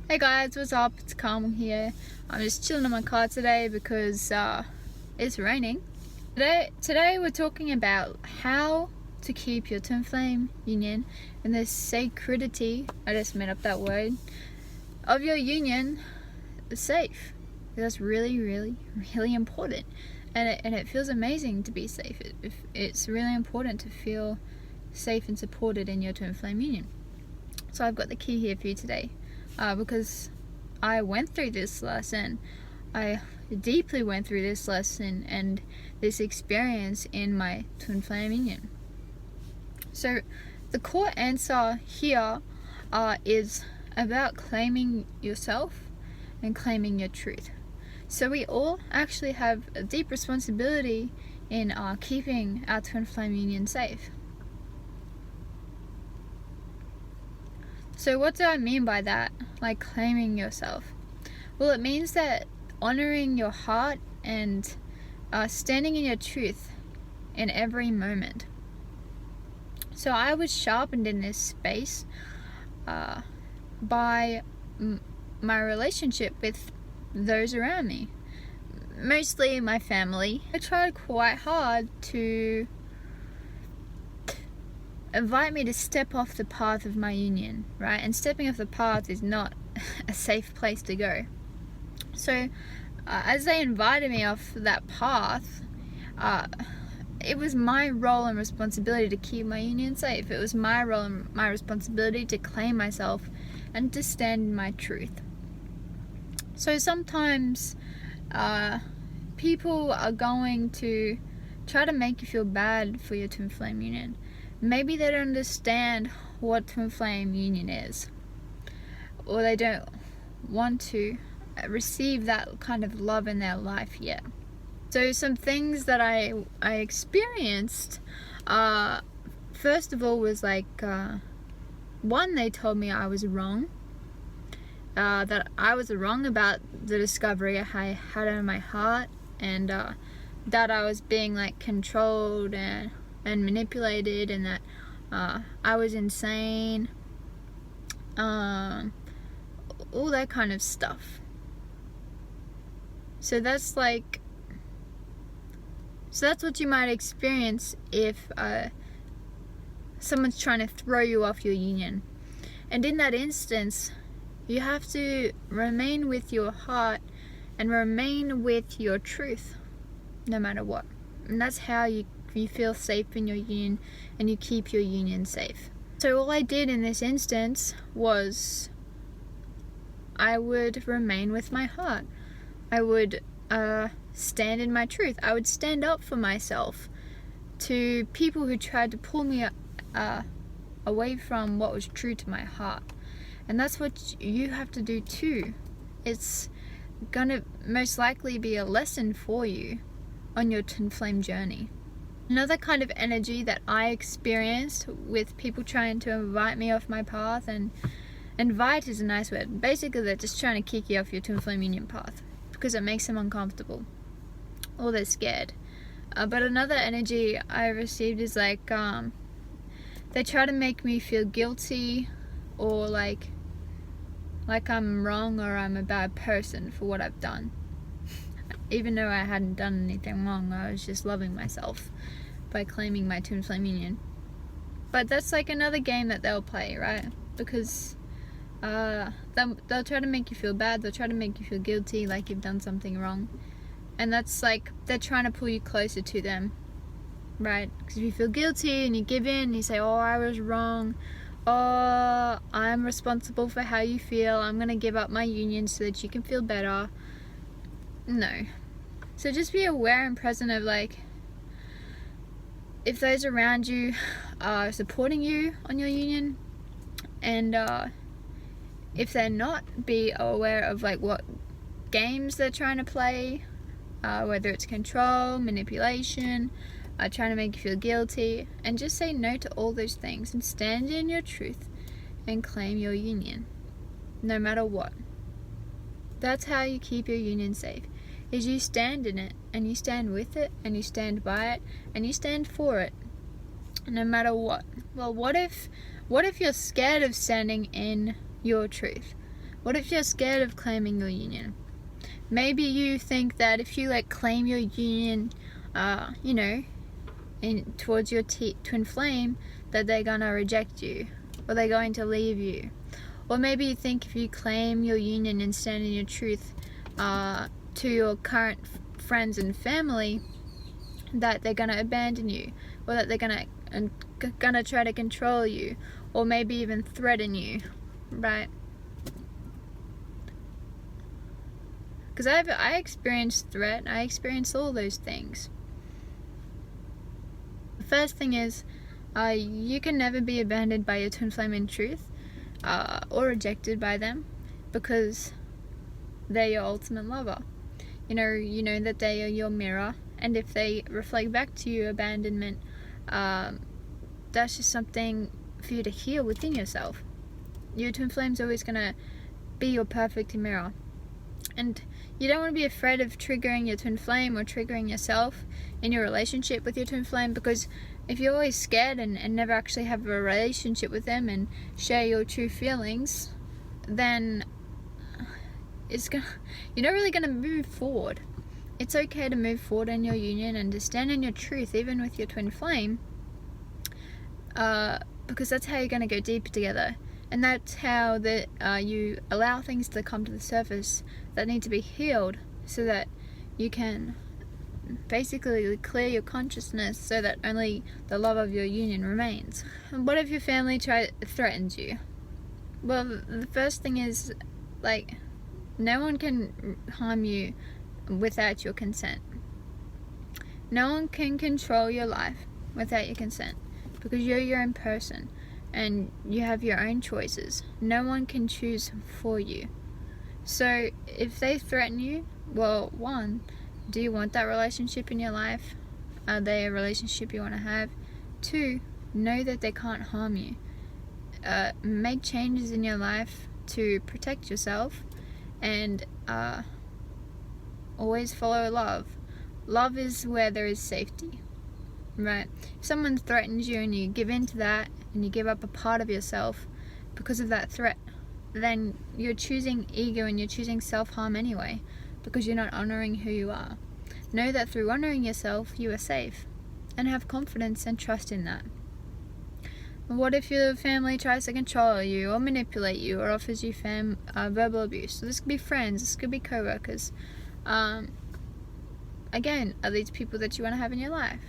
Hey guys, what's up? It's Carmel here. I'm just chilling in my car today because it's raining. Today we're talking about how to keep your twin flame union and the sacredity, I just made up that word, of your union safe. That's really, really, really important. And it feels amazing to be safe. It's really important to feel safe and supported in your twin flame union. So I've got the key here for you today. Because I went through this lesson. I deeply went through this lesson and this experience in my twin flame union. So the core answer here is about claiming yourself and claiming your truth. So we all actually have a deep responsibility in keeping our twin flame union safe. So what do I mean by that, like claiming yourself? Well, it means that honoring your heart and standing in your truth in every moment. So I was sharpened in this space by my relationship with those around me, mostly my family. I tried quite hard to invite me to step off the path of my union, right? And stepping off the path is not a safe place to go. So as they invited me off that path, it was my role and responsibility to keep my union safe. It was my role and my responsibility to claim myself and to stand in my truth. So sometimes people are going to try to make you feel bad for your twin flame union. Maybe they don't understand what twin flame union is, or they don't want to receive that kind of love in their life yet. So some things that I experienced, first of all, was like, one, they told me I was wrong, that I was wrong about the discovery I had in my heart, and that I was being like controlled and manipulated, and that I was insane, all that kind of stuff. So that's what you might experience if someone's trying to throw you off your union. And in that instance, you have to remain with your heart and remain with your truth, no matter what. And that's how you feel safe in your union and you keep your union safe. So all I did in this instance was I would remain with my heart. I would stand in my truth. I would stand up for myself to people who tried to pull me away from what was true to my heart. And that's what you have to do too. It's gonna most likely be a lesson for you on your twin flame journey. Another kind of energy that I experienced with people trying to invite me off my path, and invite is a nice word. Basically, they're just trying to kick you off your twin flame union path because it makes them uncomfortable or they're scared. But another energy I received is like, they try to make me feel guilty or like I'm wrong or I'm a bad person for what I've done. Even though I hadn't done anything wrong, I was just loving myself by claiming my twin flame union. But that's like another game that they'll play, right? Because they'll try to make you feel bad, they'll try to make you feel guilty, like you've done something wrong. And that's like, they're trying to pull you closer to them, right? Because if you feel guilty and you give in and you say, oh, I was wrong, oh, I'm responsible for how you feel, I'm gonna give up my union so that you can feel better. No. So just be aware and present of like, if those around you are supporting you on your union, and if they're not, be aware of like what games they're trying to play, whether it's control, manipulation, trying to make you feel guilty, and just say no to all those things and stand in your truth and claim your union, no matter what. That's how you keep your union safe, is you stand in it, and you stand with it, and you stand by it, and you stand for it, no matter what. Well, what if you're scared of standing in your truth? What if you're scared of claiming your union? Maybe you think that if you claim your union, towards your twin flame, that they're gonna reject you, or they're going to leave you. Or maybe you think if you claim your union and stand in your truth to your current friends and family, that they're gonna abandon you, or that they're gonna try to control you, or maybe even threaten you, right? Because I experienced threat, I experienced all those things. The first thing is, you can never be abandoned by your twin flame in truth, or rejected by them, because they're your ultimate lover. You know that they are your mirror, and if they reflect back to you abandonment, that's just something for you to heal within yourself. Your twin flame's always gonna be your perfect mirror, and you don't want to be afraid of triggering your twin flame or triggering yourself in your relationship with your twin flame, because if you're always scared and never actually have a relationship with them and share your true feelings, then you're not really gonna move forward. It's okay to move forward in your union and to stand in your truth, even with your twin flame, because that's how you're gonna go deeper together. And that's how you allow things to come to the surface that need to be healed, so that you can basically clear your consciousness, so that only the love of your union remains. And what if your family threatens you? Well, the first thing is, no one can harm you without your consent. No one can control your life without your consent, because you're your own person and you have your own choices. No one can choose for you. So if they threaten you, well, one, do you want that relationship in your life? Are they a relationship you want to have? Two, know that they can't harm you. Make changes in your life to protect yourself, and always follow love. Love is where there is safety, right? If someone threatens you and you give in to that, and you give up a part of yourself because of that threat, then you're choosing ego and you're choosing self-harm anyway, because you're not honoring who you are. Know that through honoring yourself, you are safe, and have confidence and trust in that. What if your family tries to control you or manipulate you or offers you verbal abuse? So this could be friends, this could be co-workers. Again, are these people that you want to have in your life?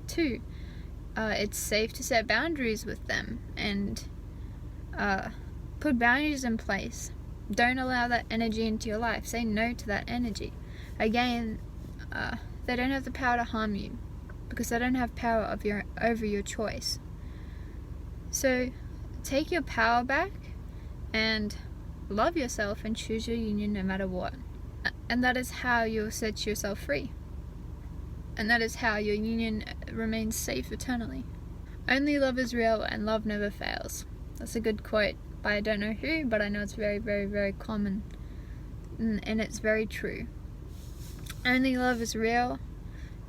Two, it's safe to set boundaries with them and put boundaries in place. Don't allow that energy into your life. Say no to that energy. Again, they don't have the power to harm you, because they don't have power over your choice. So take your power back and love yourself and choose your union no matter what. And that is how you'll set yourself free. And that is how your union remains safe eternally. Only love is real and love never fails. That's a good quote by I don't know who, but I know it's very, very, very common. And it's very true. Only love is real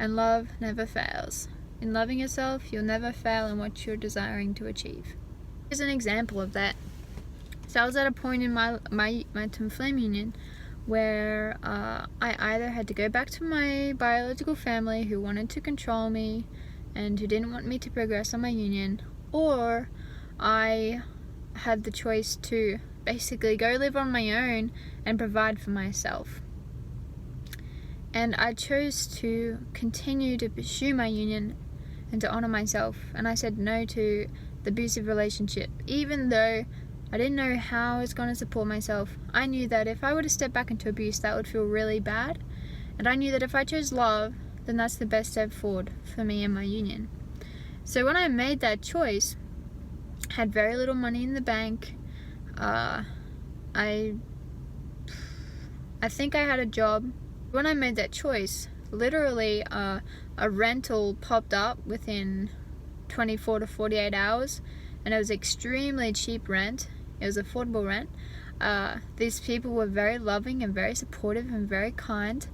and love never fails. In loving yourself, you'll never fail in what you're desiring to achieve. Here's an example of that. So I was at a point in my twin flame union where I either had to go back to my biological family who wanted to control me and who didn't want me to progress on my union, or I had the choice to basically go live on my own and provide for myself. And I chose to continue to pursue my union and to honor myself, and I said no to the abusive relationship. Even though I didn't know how I was going to support myself, I knew that if I were to step back into abuse, that would feel really bad, and I knew that if I chose love, then that's the best step forward for me and my union. So when I made that choice, I had very little money in the bank. I think I had a job. When I made that choice, literally a rental popped up within 24 to 48 hours, and it was extremely cheap rent. It was affordable rent. These people were very loving and very supportive and very kind,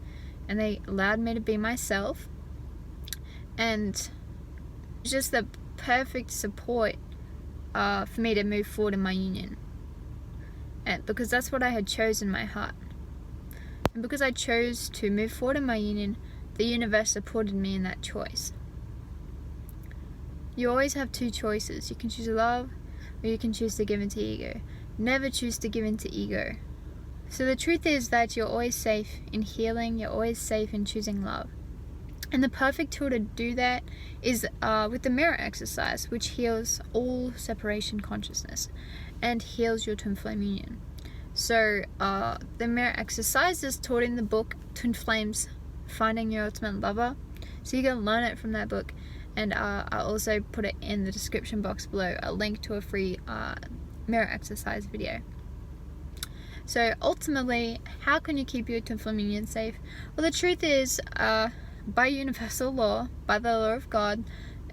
and they allowed me to be myself, and just the perfect support for me to move forward in my union. and because that's what I had chosen in my heart. And because I chose to move forward in my union, the universe supported me in that choice. You always have two choices. You can choose love, or you can choose to give into ego. Never choose to give into ego. So the truth is that you're always safe in healing, you're always safe in choosing love. And the perfect tool to do that is with the mirror exercise, which heals all separation consciousness and heals your twin flame union. So the mirror exercise is taught in the book Twin Flames, Finding Your Ultimate Lover. So you can learn it from that book. And I'll also put it in the description box below, a link to a free mirror exercise video. So ultimately, how can you keep your twin flame union safe? Well, the truth is, by universal law, by the law of God,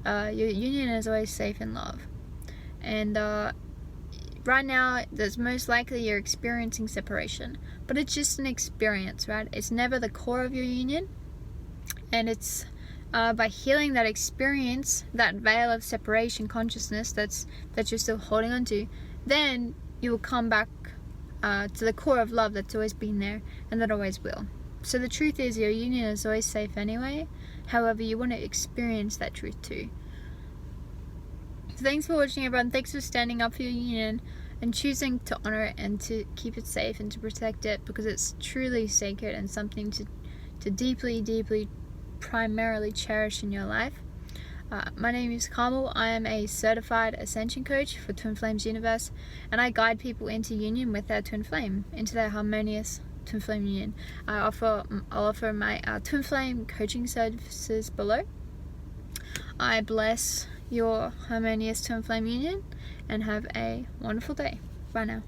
your union is always safe in love. And right now, there's most likely you're experiencing separation, but it's just an experience, right? It's never the core of your union, and it's by healing that experience, that veil of separation consciousness that you're still holding on to, then you will come back to the core of love that's always been there and that always will. So the truth is, your union is always safe anyway. However, you want to experience that truth too. So thanks for watching, everyone. Thanks for standing up for your union and choosing to honor it and to keep it safe and to protect it, because it's truly sacred and something to deeply, deeply, primarily cherish in your life. My name is Carmel. I am a certified ascension coach for Twin Flames Universe, and I guide people into union with their twin flame, into their harmonious twin flame union. I'll offer my twin flame coaching services below. I bless your harmonious twin flame union and have a wonderful day. Bye now.